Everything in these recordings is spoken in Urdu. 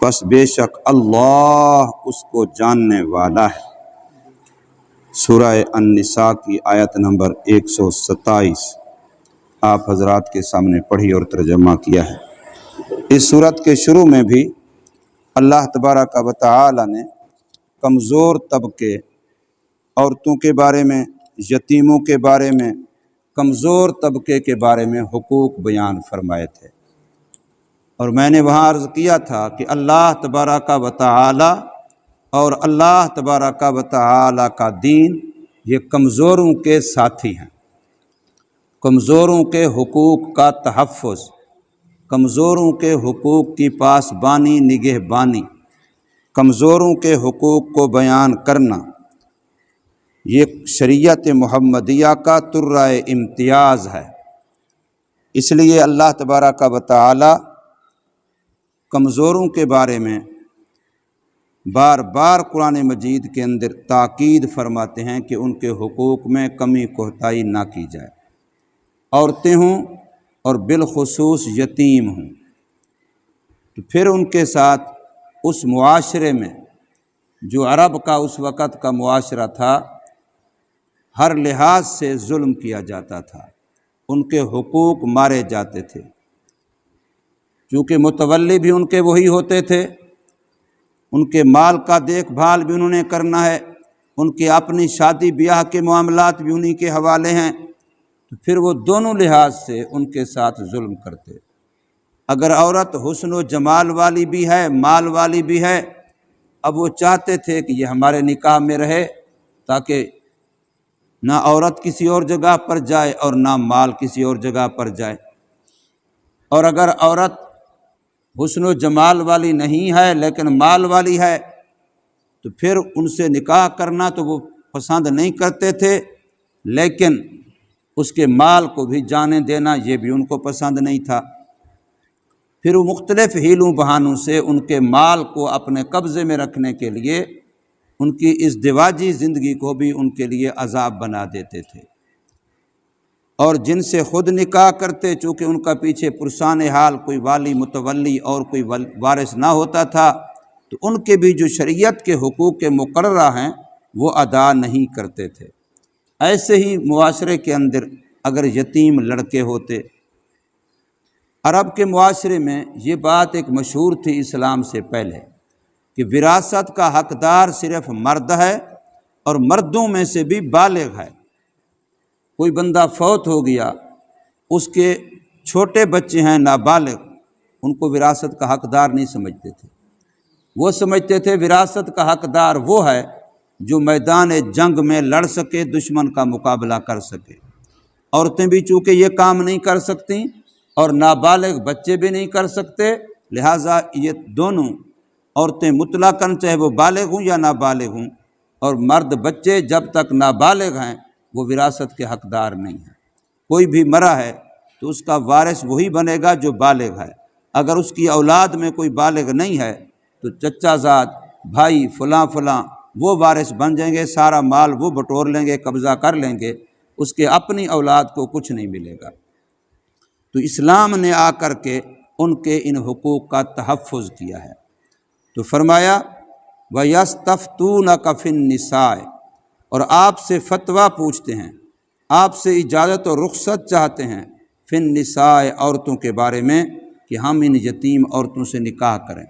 پس بے شک اللہ اس کو جاننے والا ہے۔ سورہ النساء کی آیت نمبر 127 آپ حضرات کے سامنے پڑھی اور ترجمہ کیا ہے۔ اس سورت کے شروع میں بھی اللہ تبارک و تعالی نے کمزور طبقے، عورتوں کے بارے میں، یتیموں کے بارے میں، کمزور طبقے کے بارے میں حقوق بیان فرمائے تھے، اور میں نے وہاں عرض کیا تھا کہ اللہ تبارک و تعالی اور اللہ تبارک و تعالی کا دین یہ کمزوروں کے ساتھی ہیں۔ کمزوروں کے حقوق کا تحفظ، کمزوروں کے حقوق کی پاسبانی، نگہبانی، کمزوروں کے حقوق کو بیان کرنا، یہ شریعت محمدیہ کا ترہ امتیاز ہے۔ اس لیے اللہ تبارک و تعالی کمزوروں کے بارے میں بار بار قرآن مجید کے اندر تاکید فرماتے ہیں کہ ان کے حقوق میں کمی کوتاہی نہ کی جائے، عورتیں ہوں اور بالخصوص یتیم ہوں۔ تو پھر ان کے ساتھ اس معاشرے میں جو عرب کا اس وقت کا معاشرہ تھا، ہر لحاظ سے ظلم کیا جاتا تھا، ان کے حقوق مارے جاتے تھے، چونکہ متولی بھی ان کے وہی ہوتے تھے، ان کے مال کا دیکھ بھال بھی انہوں نے کرنا ہے، ان کے اپنی شادی بیاہ کے معاملات بھی انہی کے حوالے ہیں، تو پھر وہ دونوں لحاظ سے ان کے ساتھ ظلم کرتے۔ اگر عورت حسن و جمال والی بھی ہے، مال والی بھی ہے، اب وہ چاہتے تھے کہ یہ ہمارے نکاح میں رہے تاکہ نہ عورت کسی اور جگہ پر جائے اور نہ مال کسی اور جگہ پر جائے۔ اور اگر عورت حسن و جمال والی نہیں ہے لیکن مال والی ہے تو پھر ان سے نکاح کرنا تو وہ پسند نہیں کرتے تھے، لیکن اس کے مال کو بھی جانے دینا یہ بھی ان کو پسند نہیں تھا۔ پھر وہ مختلف ہیلوں بہانوں سے ان کے مال کو اپنے قبضے میں رکھنے کے لیے ان کی ازدواجی زندگی کو بھی ان کے لیے عذاب بنا دیتے تھے، اور جن سے خود نکاح کرتے چونکہ ان کا پیچھے پرسان حال کوئی والی متولی اور کوئی وارث نہ ہوتا تھا، تو ان کے بھی جو شریعت کے حقوق کے مقررہ ہیں وہ ادا نہیں کرتے تھے۔ ایسے ہی معاشرے کے اندر اگر یتیم لڑکے ہوتے، عرب کے معاشرے میں یہ بات ایک مشہور تھی اسلام سے پہلے کہ وراثت کا حقدار صرف مرد ہے، اور مردوں میں سے بھی بالغ ہے۔ کوئی بندہ فوت ہو گیا، اس کے چھوٹے بچے ہیں نابالغ، ان کو وراثت کا حقدار نہیں سمجھتے تھے۔ وہ سمجھتے تھے وراثت کا حقدار وہ ہے جو میدان جنگ میں لڑ سکے، دشمن کا مقابلہ کر سکے۔ عورتیں بھی چونکہ یہ کام نہیں کر سکتی اور نابالغ بچے بھی نہیں کر سکتے، لہٰذا یہ دونوں عورتیں مطلقاً چاہے وہ بالغ ہوں یا نابالغ ہوں، اور مرد بچے جب تک نابالغ ہیں وہ وراثت کے حقدار نہیں ہیں۔ کوئی بھی مرا ہے تو اس کا وارث وہی بنے گا جو بالغ ہے۔ اگر اس کی اولاد میں کوئی بالغ نہیں ہے تو چچا زاد، بھائی، فلاں فلاں وہ وارث بن جائیں گے، سارا مال وہ بٹور لیں گے، قبضہ کر لیں گے، اس کے اپنی اولاد کو کچھ نہیں ملے گا۔ تو اسلام نے آ کر کے ان کے ان حقوق کا تحفظ کیا ہے۔ تو فرمایا وَيَسْتَفْتُونَكَ فِي النِّسَاءِ، اور آپ سے فتویٰ پوچھتے ہیں، آپ سے اجازت و رخصت چاہتے ہیں، فی النساء، عورتوں کے بارے میں کہ ہم ان یتیم عورتوں سے نکاح کریں۔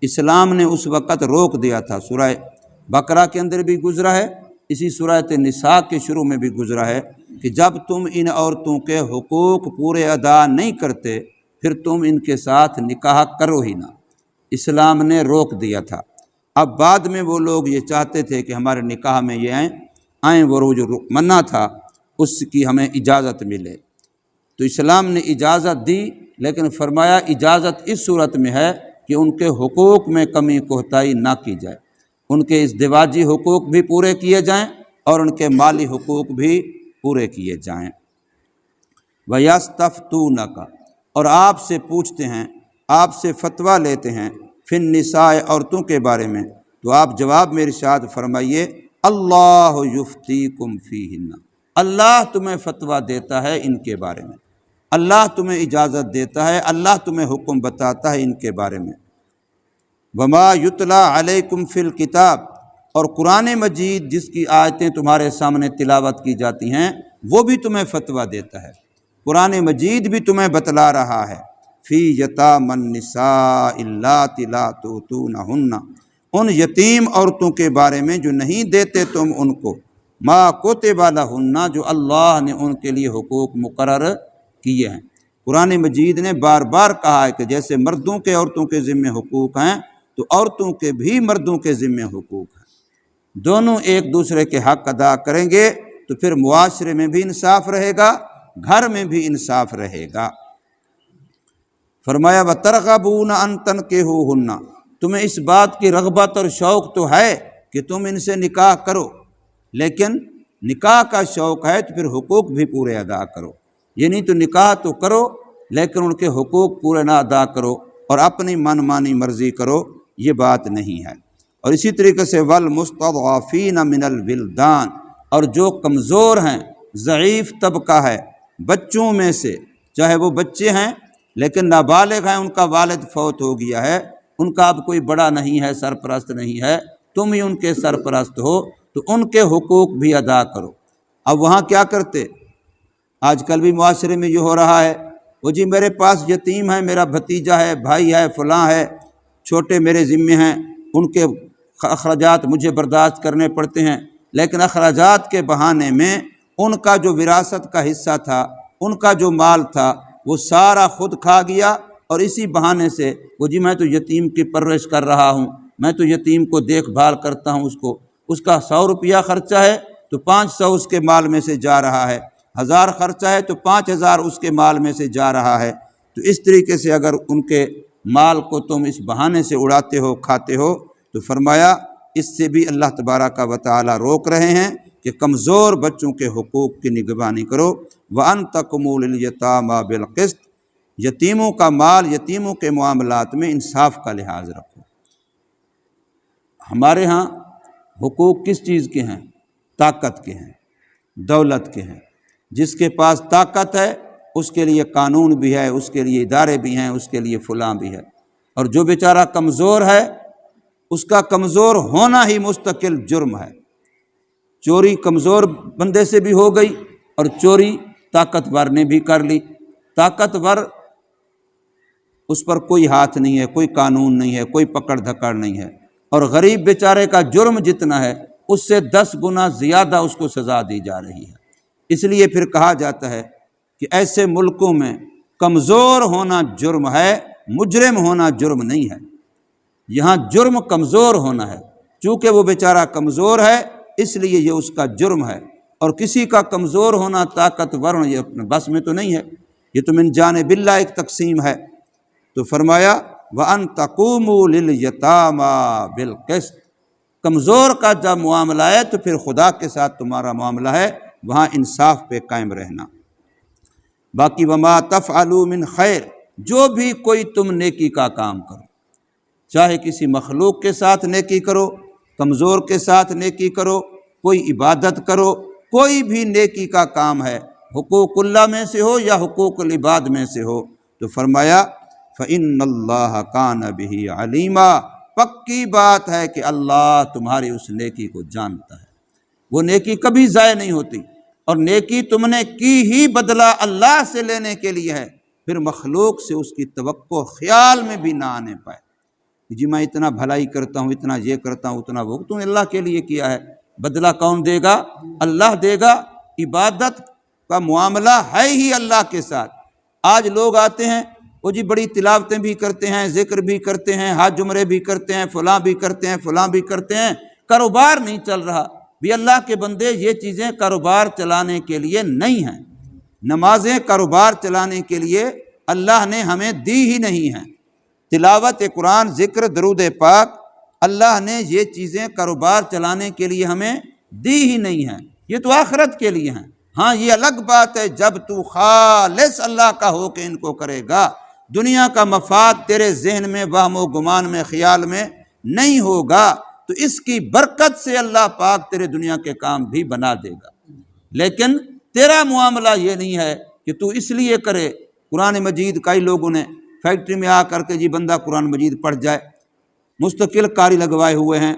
اسلام نے اس وقت روک دیا تھا، سورہ بقرہ کے اندر بھی گزرا ہے، اسی سورہ نساء کے شروع میں بھی گزرا ہے کہ جب تم ان عورتوں کے حقوق پورے ادا نہیں کرتے پھر تم ان کے ساتھ نکاح کرو ہی نہ۔ اسلام نے روک دیا تھا۔ اب بعد میں وہ لوگ یہ چاہتے تھے کہ ہمارے نکاح میں یہ آئیں، وہ جو منع تھا اس کی ہمیں اجازت ملے۔ تو اسلام نے اجازت دی، لیکن فرمایا اجازت اس صورت میں ہے کہ ان کے حقوق میں کمی کوتاہی نہ کی جائے، ان کے ازدواجی حقوق بھی پورے کیے جائیں اور ان کے مالی حقوق بھی پورے کیے جائیں۔ وَيَسْتَفْتُونَكَ، اور آپ سے پوچھتے ہیں، آپ سے فتویٰ لیتے ہیں، فی النساء، عورتوں کے بارے میں، تو آپ جواب میں ارشاد فرمائیے اللہ یفتیکم فیہن، اللہ تمہیں فتویٰ دیتا ہے ان کے بارے میں، اللہ تمہیں اجازت دیتا ہے، اللہ تمہیں حکم بتاتا ہے ان کے بارے میں۔ وما یتلا علیکم فی الکتاب، اور قرآن مجید جس کی آیتیں تمہارے سامنے تلاوت کی جاتی ہیں وہ بھی تمہیں فتویٰ دیتا ہے، قرآن مجید بھی تمہیں بتلا رہا ہے، فی یتامی النساء اللاتی لا تؤتونہن، ان یتیم عورتوں کے بارے میں جو نہیں دیتے تم ان کو، ما کتب لہن، جو اللہ نے ان کے لیے حقوق مقرر کیے ہیں۔ قرآن مجید نے بار بار کہا ہے کہ جیسے مردوں کے عورتوں کے ذمہ حقوق ہیں تو عورتوں کے بھی مردوں کے ذمہ حقوق ہیں، دونوں ایک دوسرے کے حق ادا کریں گے تو پھر معاشرے میں بھی انصاف رہے گا، گھر میں بھی انصاف رہے گا۔ فرمایا وَتَرْغَبُونَ أَن تَنكِحُوهُنَّ، تمہیں اس بات کی رغبت اور شوق تو ہے کہ تم ان سے نکاح کرو، لیکن نکاح کا شوق ہے تو پھر حقوق بھی پورے ادا کرو، یعنی تو نکاح تو کرو لیکن ان کے حقوق پورے نہ ادا کرو اور اپنی من مانی مرضی کرو، یہ بات نہیں ہے۔ اور اسی طریقے سے وَالْمُسْتَضْعَفِينَ مِنَ الْوِلْدَانِ، اور جو کمزور ہیں، ضعیف طبقہ ہے بچوں میں سے، چاہے وہ بچے ہیں لیکن نابالغ ہیں، ان کا والد فوت ہو گیا ہے، ان کا اب کوئی بڑا نہیں ہے، سرپرست نہیں ہے، تم ہی ان کے سرپرست ہو، تو ان کے حقوق بھی ادا کرو۔ اب وہاں کیا کرتے؟ آج کل بھی معاشرے میں یہ ہو رہا ہے، وہ جی میرے پاس یتیم ہے، میرا بھتیجا ہے، بھائی ہے، فلاں ہے، چھوٹے میرے ذمے ہیں، ان کے اخراجات مجھے برداشت کرنے پڑتے ہیں، لیکن اخراجات کے بہانے میں ان کا جو وراثت کا حصہ تھا، ان کا جو مال تھا، وہ سارا خود کھا گیا، اور اسی بہانے سے وہ جی میں تو یتیم کی پرورش کر رہا ہوں، میں تو یتیم کو دیکھ بھال کرتا ہوں، اس کا 100 روپیہ خرچہ ہے تو 500 اس کے مال میں سے جا رہا ہے، 1000 خرچہ ہے تو 5000 اس کے مال میں سے جا رہا ہے۔ تو اس طریقے سے اگر ان کے مال کو تم اس بہانے سے اڑاتے ہو، کھاتے ہو، تو فرمایا اس سے بھی اللہ تبارک و تعالی روک رہے ہیں کہ کمزور بچوں کے حقوق کی نگرانی کرو۔ وَأَن تَقُومُوا لِلْيَتَامَى بِالْقِسْطِ، یتیموں کا مال، یتیموں کے معاملات میں انصاف کا لحاظ رکھو۔ ہمارے ہاں حقوق کس چیز کے ہیں؟ طاقت کے ہیں، دولت کے ہیں۔ جس کے پاس طاقت ہے اس کے لیے قانون بھی ہے، اس کے لیے ادارے بھی ہیں، اس کے لیے فلاں بھی ہے، اور جو بیچارہ کمزور ہے اس کا کمزور ہونا ہی مستقل جرم ہے۔ چوری کمزور بندے سے بھی ہو گئی اور چوری طاقتور نے بھی کر لی، طاقتور اس پر کوئی ہاتھ نہیں ہے، کوئی قانون نہیں ہے، کوئی پکڑ دھکڑ نہیں ہے، اور غریب بیچارے کا جرم جتنا ہے اس سے 10 گنا زیادہ اس کو سزا دی جا رہی ہے۔ اس لیے پھر کہا جاتا ہے کہ ایسے ملکوں میں کمزور ہونا جرم ہے، مجرم ہونا جرم نہیں ہے۔ یہاں جرم کمزور ہونا ہے، چونکہ وہ بیچارہ کمزور ہے اس لیے یہ اس کا جرم ہے، اور کسی کا کمزور ہونا، طاقتور ہونا، یہ اپنے بس میں تو نہیں ہے، یہ تو من جانب اللہ ایک تقسیم ہے۔ تو فرمایا وَأَن تَقُومُوا لِلْيَتَامَى بِالْقِسْطِ، کمزور کا جب معاملہ ہے تو پھر خدا کے ساتھ تمہارا معاملہ ہے، وہاں انصاف پہ قائم رہنا۔ باقی وَمَا تَفْعَلُوا مِنْ خَيْرٍ، جو بھی کوئی تم نیکی کا کام کرو، چاہے کسی مخلوق کے ساتھ نیکی کرو، کمزور کے ساتھ نیکی کرو، کوئی عبادت کرو، کوئی بھی نیکی کا کام ہے، حقوق اللہ میں سے ہو یا حقوق العباد میں سے ہو، تو فرمایا فَإِنَّ اللَّهَ كَانَ بِهِ عَلِيمًا، پکی بات ہے کہ اللہ تمہاری اس نیکی کو جانتا ہے، وہ نیکی کبھی ضائع نہیں ہوتی، اور نیکی تم نے کی ہی بدلہ اللہ سے لینے کے لیے ہے، پھر مخلوق سے اس کی توقع خیال میں بھی نہ آنے پائے جی میں اتنا بھلائی کرتا ہوں، اتنا یہ کرتا ہوں، اتنا وہ، تم نے اللہ کے لیے کیا ہے، بدلہ کون دے گا؟ اللہ دے گا۔ عبادت کا معاملہ ہے ہی اللہ کے ساتھ۔ آج لوگ آتے ہیں وہ جی بڑی تلاوتیں بھی کرتے ہیں، ذکر بھی کرتے ہیں، حج عمرے بھی کرتے ہیں، فلاں بھی کرتے ہیں، فلاں بھی کرتے ہیں، کاروبار نہیں چل رہا۔ بھی اللہ کے بندے، یہ چیزیں کاروبار چلانے کے لیے نہیں ہیں، نمازیں کاروبار چلانے کے لیے اللہ نے ہمیں دی ہی نہیں ہیں، تلاوت قرآن، ذکر، درود پاک، اللہ نے یہ چیزیں کاروبار چلانے کے لیے ہمیں دی ہی نہیں ہیں، یہ تو آخرت کے لیے ہیں۔ ہاں یہ الگ بات ہے جب تو خالص اللہ کا ہو کے ان کو کرے گا، دنیا کا مفاد تیرے ذہن میں، وہم و گمان میں، خیال میں نہیں ہوگا، تو اس کی برکت سے اللہ پاک تیرے دنیا کے کام بھی بنا دے گا۔ لیکن تیرا معاملہ یہ نہیں ہے کہ تو اس لیے کرے۔ قرآن مجید کئی لوگوں نے فیکٹری میں آ کر کے جی بندہ قرآن مجید پڑھ جائے، مستقل کاری لگوائے ہوئے ہیں،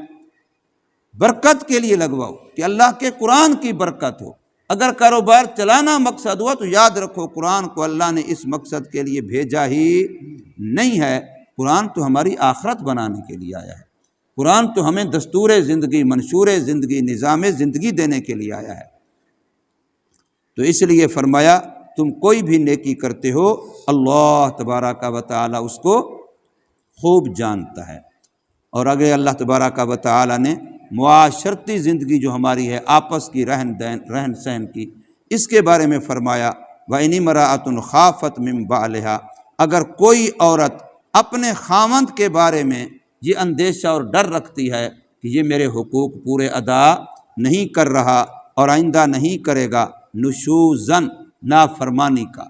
برکت کے لیے لگواؤ کہ اللہ کے قرآن کی برکت ہو۔ اگر کاروبار چلانا مقصد ہوا تو یاد رکھو قرآن کو اللہ نے اس مقصد کے لیے بھیجا ہی نہیں ہے، قرآن تو ہماری آخرت بنانے کے لیے آیا ہے، قرآن تو ہمیں دستور زندگی، منشور زندگی، نظام زندگی دینے کے لیے آیا ہے۔ تو اس لیے فرمایا تم کوئی بھی نیکی کرتے ہو اللہ تبارک و تعالی اس کو خوب جانتا ہے۔ اور اگر اللہ تبارک و تعالی نے معاشرتی زندگی جو ہماری ہے، آپس کی رہن سہن کی، اس کے بارے میں فرمایا وَإِنِ امْرَأَةٌ خَافَتْ مِن بَعْلِهَا، اگر کوئی عورت اپنے خاوند کے بارے میں یہ اندیشہ اور ڈر رکھتی ہے کہ یہ میرے حقوق پورے ادا نہیں کر رہا اور آئندہ نہیں کرے گا، نشوزن نافرمانی کا،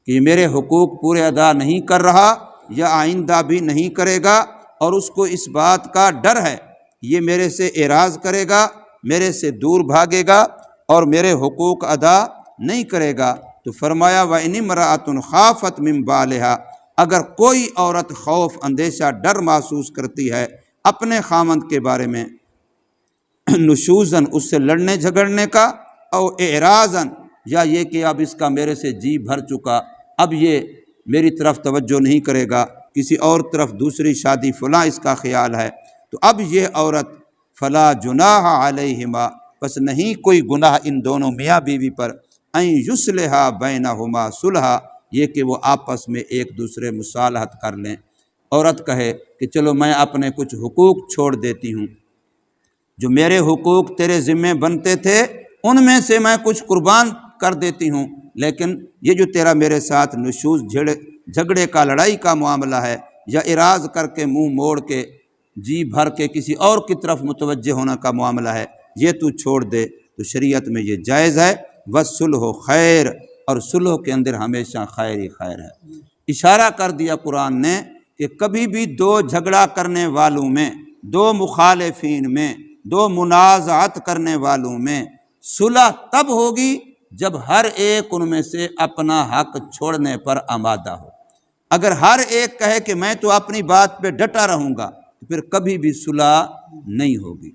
کہ یہ میرے حقوق پورے ادا نہیں کر رہا یا آئندہ بھی نہیں کرے گا، اور اس کو اس بات کا ڈر ہے یہ میرے سے اعراض کرے گا، میرے سے دور بھاگے گا اور میرے حقوق ادا نہیں کرے گا، تو فرمایا وَإِنِ امْرَأَةٌ خَافَتْ مِن بَعْلِهَا، اگر کوئی عورت خوف، اندیشہ، ڈر محسوس کرتی ہے اپنے خاوند کے بارے میں، نشوزن اس سے لڑنے جھگڑنے کا، او اعراضاً یا یہ کہ اب اس کا میرے سے جی بھر چکا، ب یہ میری طرف توجہ نہیں کرے گا، کسی اور طرف دوسری شادی فلاں اس کا خیال ہے، تو اب یہ عورت فلا جناح علیہما، بس نہیں کوئی گناہ ان دونوں میاں بیوی پر، ان یصلحا بینہما صلحا، یہ کہ وہ آپس میں ایک دوسرے مصالحت کر لیں۔ عورت کہے کہ چلو میں اپنے کچھ حقوق چھوڑ دیتی ہوں، جو میرے حقوق تیرے ذمے بنتے تھے ان میں سے میں کچھ قربان کر دیتی ہوں، لیکن یہ جو تیرا میرے ساتھ نشوز جھگڑے کا، لڑائی کا معاملہ ہے، یا اعراض کر کے منہ موڑ کے جی بھر کے کسی اور کی طرف متوجہ ہونے کا معاملہ ہے، یہ تو چھوڑ دے، تو شریعت میں یہ جائز ہے۔ وَالصُّلْحُ خیر، اور صلح کے اندر ہمیشہ خیر ہی خیر ہے۔ اشارہ کر دیا قرآن نے کہ کبھی بھی دو جھگڑا کرنے والوں میں، دو مخالفین میں، دو منازعت کرنے والوں میں صلح تب ہوگی جب ہر ایک ان میں سے اپنا حق چھوڑنے پر آمادہ ہو۔ اگر ہر ایک کہے کہ میں تو اپنی بات پہ ڈٹا رہوں گا، تو پھر کبھی بھی صلح نہیں ہوگی۔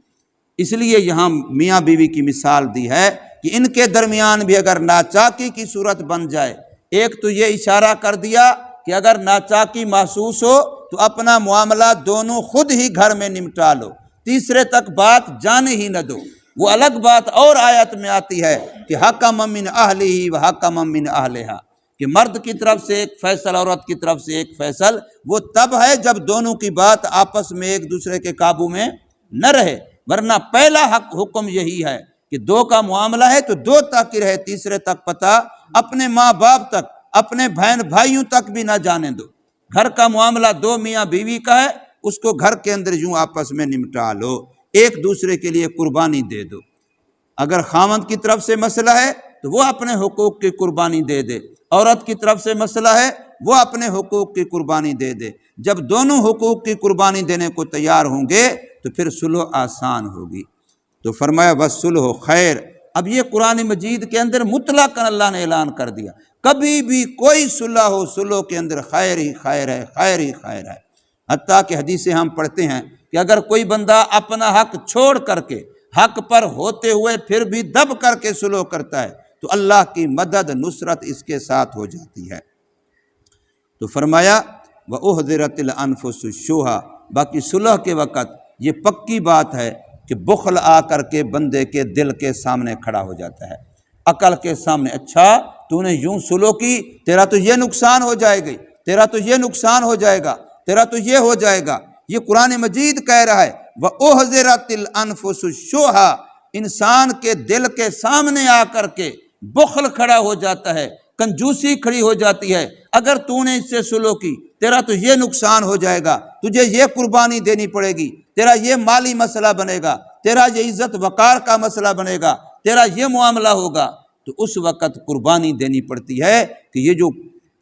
اس لیے یہاں میاں بیوی کی مثال دی ہے کہ ان کے درمیان بھی اگر ناچاکی کی صورت بن جائے، ایک تو یہ اشارہ کر دیا کہ اگر ناچاکی محسوس ہو تو اپنا معاملہ دونوں خود ہی گھر میں نمٹا لو، تیسرے تک بات جانے ہی نہ دو۔ وہ الگ بات اور آیت میں آتی ہے کہ حکم من اہلہ و حکم من اہلہا، کہ مرد کی طرف سے ایک فیصل، عورت کی طرف سے ایک فیصل، وہ تب ہے جب دونوں کی بات آپس میں ایک دوسرے کے قابو میں نہ رہے، ورنہ پہلا حکم یہی ہے کہ دو کا معاملہ ہے تو دو تک ہی رہے، تیسرے تک پتہ اپنے ماں باپ تک، اپنے بہن بھائیوں تک بھی نہ جانے دو۔ گھر کا معاملہ دو میاں بیوی کا ہے، اس کو گھر کے اندر یوں آپس میں نمٹا لو، ایک دوسرے کے لیے قربانی دے دو۔ اگر خاوند کی طرف سے مسئلہ ہے تو وہ اپنے حقوق کی قربانی دے دے، عورت کی طرف سے مسئلہ ہے وہ اپنے حقوق کی قربانی دے دے۔ جب دونوں حقوق کی قربانی دینے کو تیار ہوں گے تو پھر صلح آسان ہوگی۔ تو فرمایا وَالصُّلْحُ خیر۔ اب یہ قرآن مجید کے اندر مطلق اللہ نے اعلان کر دیا، کبھی بھی کوئی صلح ہو، صلح کے اندر خیر ہی خیر ہے، خیر ہی خیر ہے۔ حتیٰ کہ حدیثیں ہم پڑھتے ہیں کہ اگر کوئی بندہ اپنا حق چھوڑ کر کے، حق پر ہوتے ہوئے پھر بھی دب کر کے صلح کرتا ہے تو اللہ کی مدد، نصرت اس کے ساتھ ہو جاتی ہے۔ تو فرمایا وَأُحْضِرَتِ الْأَنفُسُ الشُّحَّ، باقی صلح کے وقت یہ پکی بات ہے کہ بخل آ کر کے بندے کے دل کے سامنے کھڑا ہو جاتا ہے، عقل کے سامنے، اچھا تو نے یوں صلح کی، تیرا تو یہ نقصان ہو جائے گی، تیرا تو یہ نقصان ہو جائے گا، تیرا تو یہ ہو جائے گا۔ یہ قرآن مجید کہہ رہا ہے وَأُحْضِرَتِ الْأَنفُسُ الشُّحَّ، انسان کے دل کے سامنے آ کر کے بخل کھڑا ہو جاتا ہے، کنجوسی کھڑی ہو جاتی ہے۔ اگر تو نے اس سے صلح کی، تیرا تو یہ نقصان ہو جائے گا، تجھے یہ قربانی دینی پڑے گی، تیرا یہ مالی مسئلہ بنے گا، تیرا یہ عزت وقار کا مسئلہ بنے گا، تیرا یہ معاملہ ہوگا، تو اس وقت قربانی دینی پڑتی ہے کہ یہ جو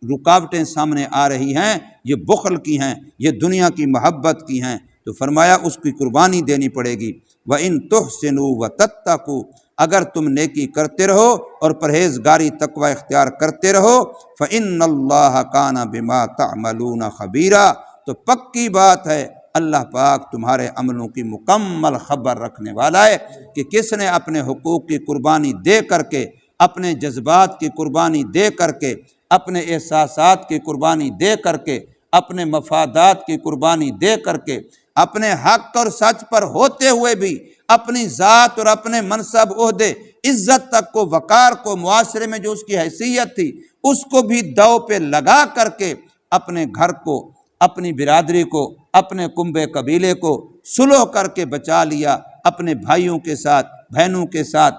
رکاوٹیں سامنے آ رہی ہیں یہ بخل کی ہیں، یہ دنیا کی محبت کی ہیں، تو فرمایا اس کی قربانی دینی پڑے گی۔ وَإِن تُحْسِنُوا وَتَتَّقُوا، اگر تم نیکی کرتے رہو اور پرہیزگاری تقوی اختیار کرتے رہو، فَإِنَّ اللَّهَ كَانَ بِمَا تَعْمَلُونَ خَبِيرًا، تو پکی بات ہے اللہ پاک تمہارے عملوں کی مکمل خبر رکھنے والا ہے کہ کس نے اپنے حقوق کی قربانی دے کر کے، اپنے جذبات کی قربانی دے کر کے، اپنے احساسات کی قربانی دے کر کے، اپنے مفادات کی قربانی دے کر کے، اپنے حق اور سچ پر ہوتے ہوئے بھی اپنی ذات اور اپنے منصب، عہدے، عزت تک کو، وقار کو، معاشرے میں جو اس کی حیثیت تھی اس کو بھی داؤ پہ لگا کر کے اپنے گھر کو، اپنی برادری کو، اپنے کنبے قبیلے کو صلح کر کے بچا لیا، اپنے بھائیوں کے ساتھ، بہنوں کے ساتھ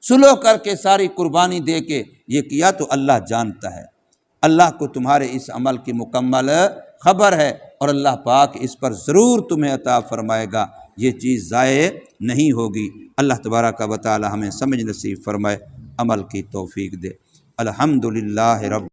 صلح کر کے ساری قربانی دے کے یہ کیا، تو اللہ جانتا ہے، اللہ کو تمہارے اس عمل کی مکمل خبر ہے، اور اللہ پاک اس پر ضرور تمہیں عطا فرمائے گا، یہ چیز ضائع نہیں ہوگی۔ اللہ تبارک و تعالی ہمیں سمجھ نصیب فرمائے، عمل کی توفیق دے۔ الحمدللہ رب